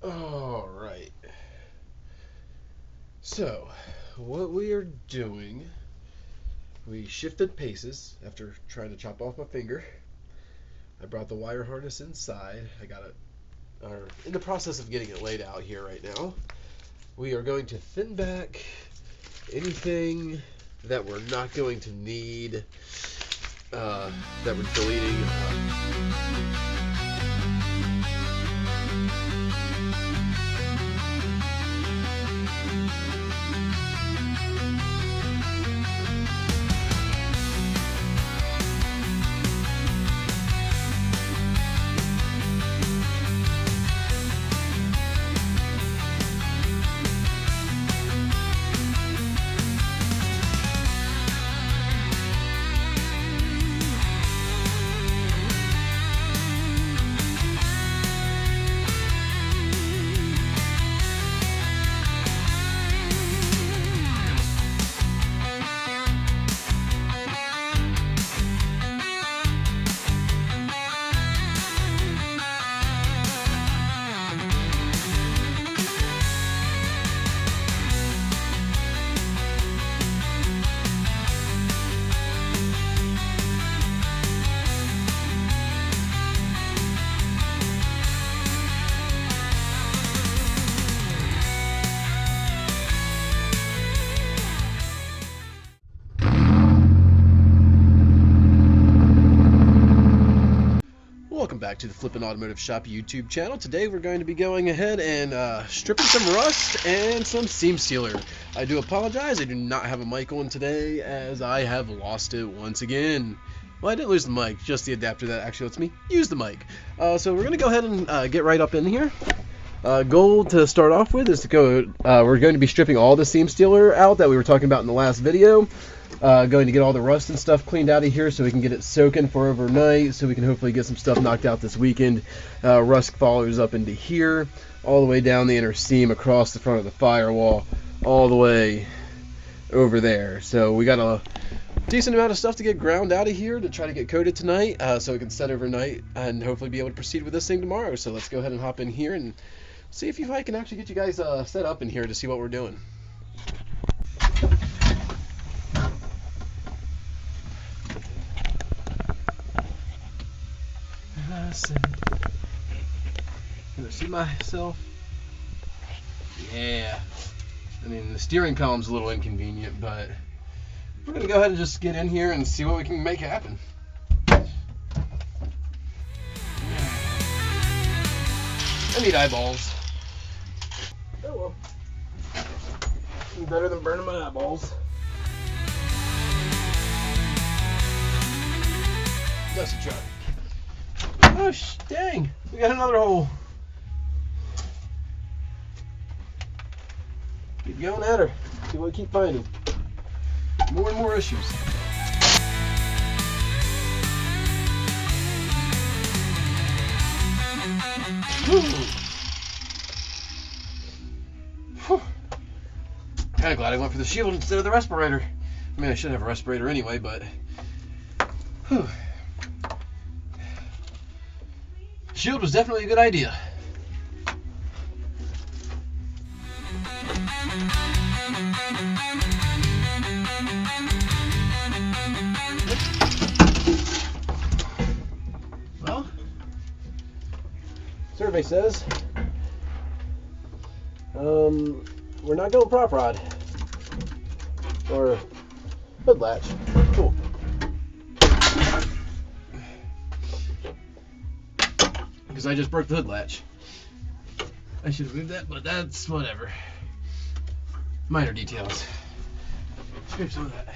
All right. So, what we are doing, we shifted paces after trying to chop off my finger. I brought the wire harness inside. I got it, or in the process of getting it laid out here right now. We are going to thin back anything that we're not going to need, that we're deleting. Welcome back to the Flippin Automotive Shop YouTube channel. Today we're going to be going ahead and stripping some rust and some seam sealer. I do apologize, I do not have a mic on today as I have lost it once again. Well, I didn't lose the mic, just the adapter that actually lets me use the mic. So we're going to go ahead and get right up in here. Goal to start off with is to go, we're going to be stripping all the seam sealer out that we were talking about in the last video. Going to get all the rust and stuff cleaned out of here so we can get it soaking for overnight, so we can hopefully get some stuff knocked out this weekend. Rust follows up into here, all the way down the inner seam across the front of the firewall, all the way over there. So we got a decent amount of stuff to get ground out of here to try to get coated tonight, so we can set overnight and hopefully be able to proceed with this thing tomorrow. So let's go ahead and hop in here and see if I can actually get you guys set up in here to see what we're doing. Can I see myself? Yeah. I mean, the steering column's a little inconvenient, but we're gonna go ahead and just get in here and see what we can make happen. I need eyeballs. Oh well. Better than burning my eyeballs. That's a truck. Oh, dang. We got another hole. Keep going at her. See what we keep finding. More and more issues. Kind of glad I went for the shield instead of the respirator. I mean, I should have a respirator anyway, but whew. Shield was definitely a good idea. Well, survey says we're not going prop rod or hood latch. Cool. Because I just broke the hood latch. I should have moved that, but that's whatever. Minor details. Scrape some of that.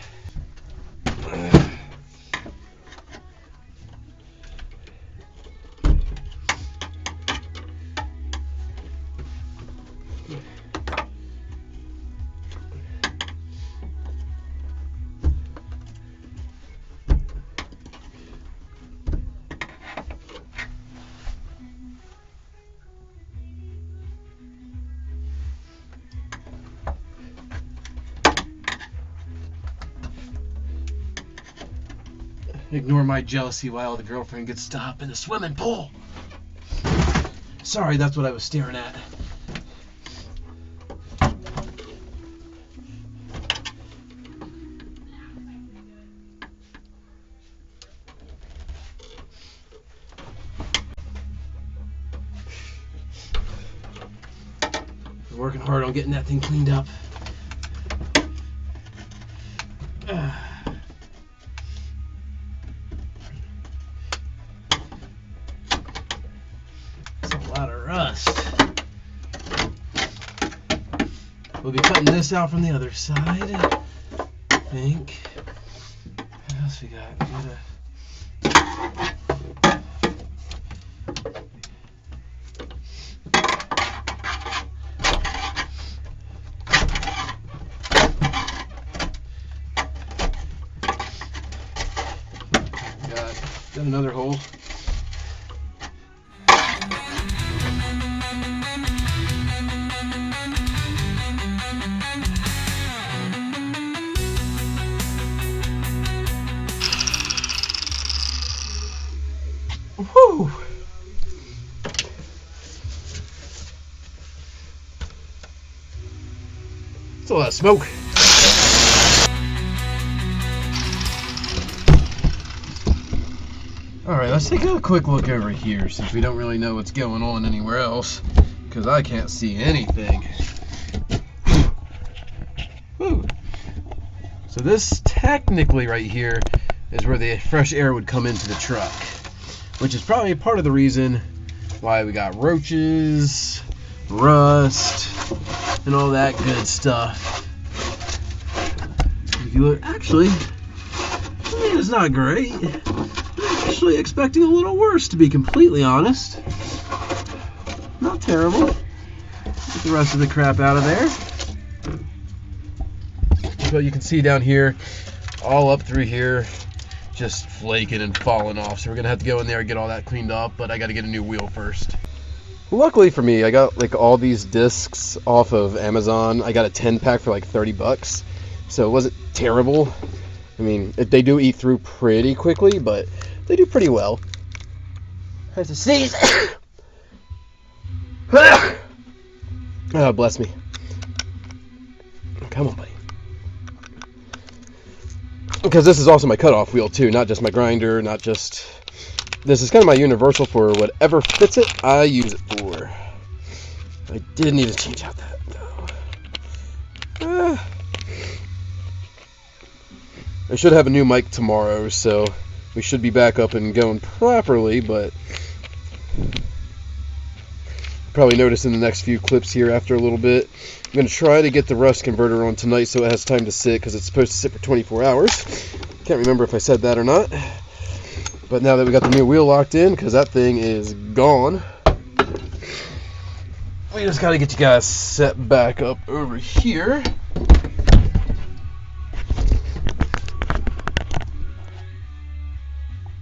Ignore my jealousy while the girlfriend gets to hop in the swimming pool. Sorry, that's what I was staring at. Working hard on getting that thing cleaned up. It's a lot of rust. We'll be cutting this out from the other side, I think. What else we got? Got another hole. Whew. It's a lot of smoke. Alright, let's take a quick look over here since we don't really know what's going on anywhere else, because I can't see anything. Whew. So this technically right here is where the fresh air would come into the truck, which is probably part of the reason why we got roaches, rust, and all that good stuff. If you look, actually, it's not great. I'm actually expecting a little worse, to be completely honest. Not terrible. Get the rest of the crap out of there. But you can see down here, all up through here, just flaking and falling off. So we're gonna have to go in there and get all that cleaned up, but I gotta get a new wheel first. Luckily for me, I got like all these discs off of Amazon. I got a 10-pack for like 30 bucks. So it wasn't terrible. I mean, they do eat through pretty quickly, but they do pretty well. Has to sneeze. Oh, bless me. Come on, buddy. Because this is also my cutoff wheel too, not just my grinder, not just... This is kind of my universal for whatever fits it, I use it for. I did need to change out that though. I should have a new mic tomorrow, so we should be back up and going properly, but probably notice in the next few clips here after a little bit. I'm going to try to get the rust converter on tonight so it has time to sit, because it's supposed to sit for 24 hours. Can't remember if I said that or not. But now that we got the new wheel locked in, because that thing is gone, we just got to get you guys set back up over here.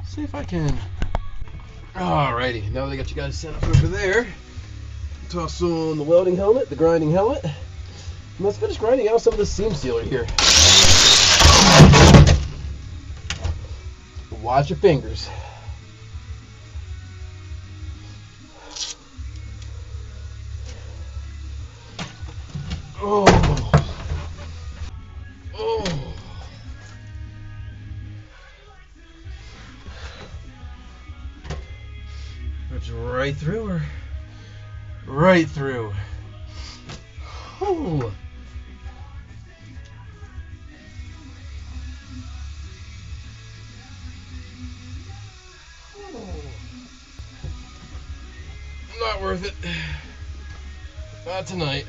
See if I can. Alrighty, now that I got you guys set up over there, toss on the welding helmet, the grinding helmet, and let's finish grinding out some of the seam sealer here. Watch your fingers. Oh. Oh. Rips right through her. Right through. Oh. Not worth it. Not tonight.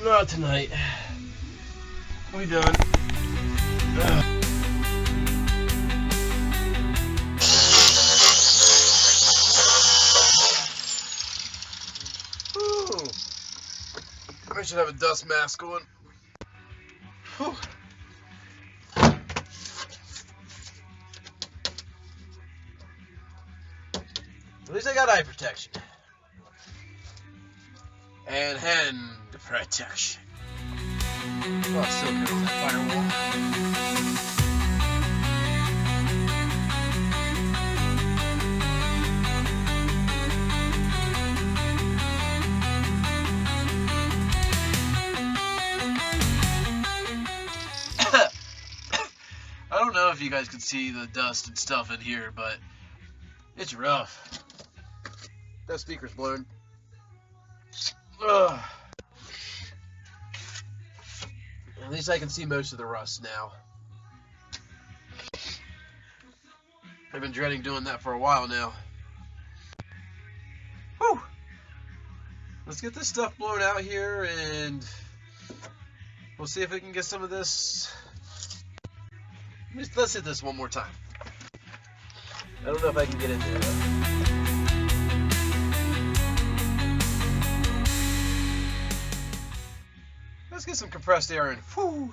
Not tonight. We done. I should have a dust mask on. Whew. At least I got eye protection. And hand protection. Oh, it's so good with that firewall. I don't know if you guys can see the dust and stuff in here, but it's rough. That speaker's blown. Ugh. At least I can see most of the rust now. I've been dreading doing that for a while now. Whew. Let's get this stuff blown out here, and we'll see if we can get some of this. Let's hit this one more time. I don't know if I can get in there though. Let's get some compressed air in. Whew.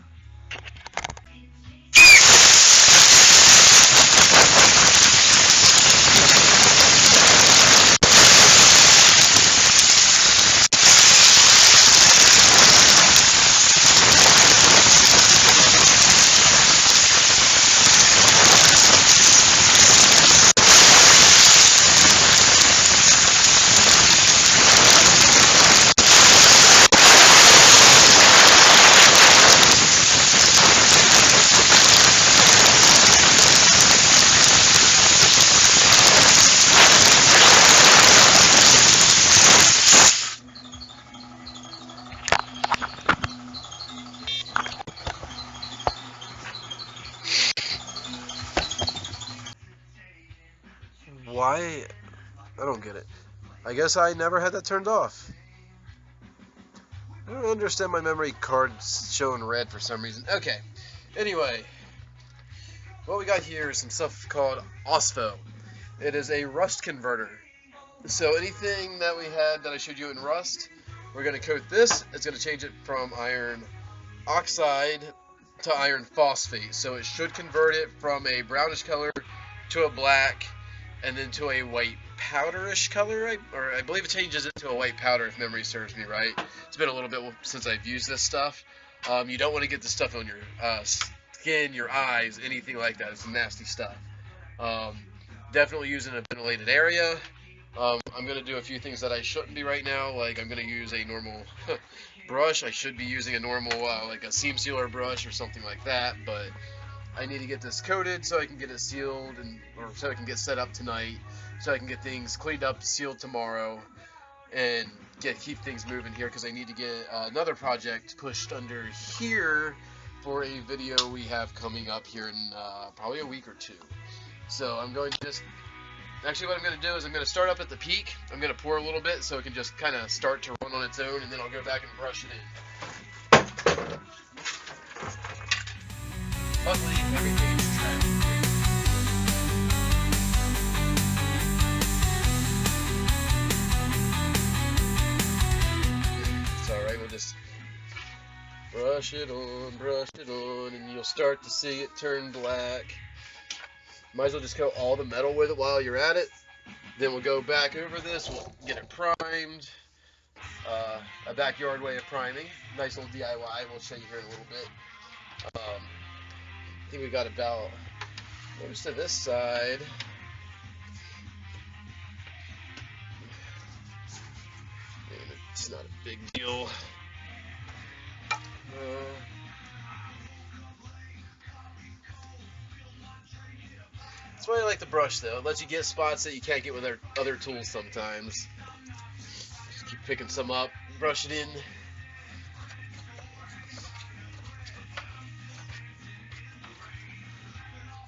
Why? I don't get it. I guess I never had that turned off. I don't understand my memory card showing red for some reason. Okay. Anyway, what we got here is some stuff called OSFO. It is a rust converter. So anything that we had that I showed you in rust, we're going to coat this. It's going to change it from iron oxide to iron phosphate. So it should convert it from a brownish color to a black, and then to a white powderish color, I believe it changes it to a white powder if memory serves me right. It's been a little bit since I've used this stuff. You don't want to get this stuff on your skin, your eyes, anything like that. It's nasty stuff. Definitely use in a ventilated area. I'm going to do a few things that I shouldn't be right now, like I'm going to use a normal brush. I should be using a normal, like a seam sealer brush or something like that, but I need to get this coated so I can get it sealed, or so I can get set up tonight, so I can get things cleaned up, sealed tomorrow, and keep things moving here, because I need to get another project pushed under here for a video we have coming up here in probably a week or two. So I'm going to actually what I'm going to do is I'm going to start up at the peak. I'm going to pour a little bit so it can just kind of start to run on its own, and then I'll go back and brush it in. Luckily, everything is trapped. It's alright, we'll just brush it on, and you'll start to see it turn black. Might as well just coat all the metal with it while you're at it. Then we'll go back over this, we'll get it primed. A backyard way of priming. Nice little DIY, we'll show you here in a little bit. I think we got about most to this side. And it's not a big deal. That's why I like the brush, though. It lets you get spots that you can't get with other tools sometimes. Just keep picking some up, brush it in.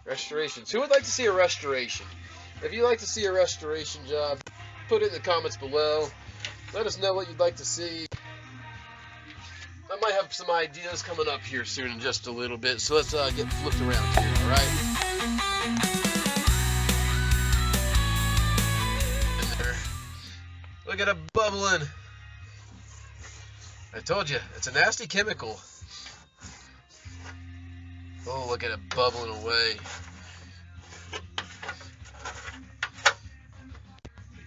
Restorations. Who would like to see a restoration? If you'd like to see a restoration job, put it in the comments below. Let us know what you'd like to see. I might have some ideas coming up here soon in just a little bit, so let's get flipped around here, alright? Look at it bubbling. I told you, it's a nasty chemical. Oh, look at it bubbling away.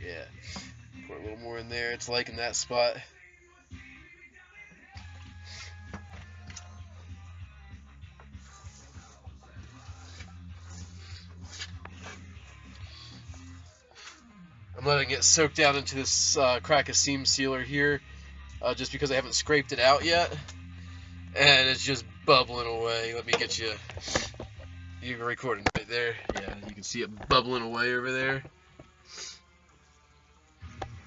Yeah. Pour a little more in there. It's liking that spot. I'm letting it soak down into this crack of seam sealer here, just because I haven't scraped it out yet. And it's just bubbling away. Let me get you You're recording right there. Yeah, you can see it bubbling away over there.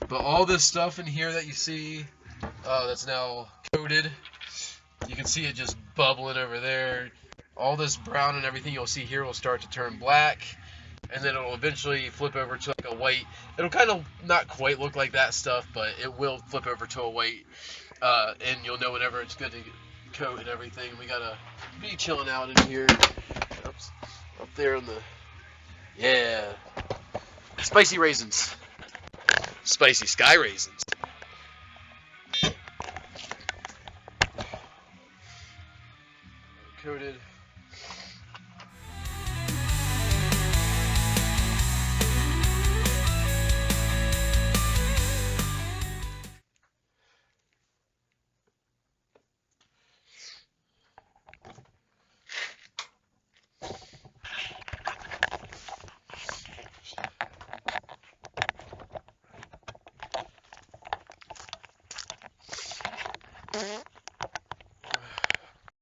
But all this stuff in here that you see, that's now coated, you can see it just bubbling over there. All this brown and everything you'll see here will start to turn black, and then it'll eventually flip over to like a white. It'll kind of not quite look like that stuff, but it will flip over to a white, and you'll know whenever it's good to coat and everything. We gotta be chilling out in here. Oops, up there on the, yeah, spicy raisins, spicy sky raisins. Coated.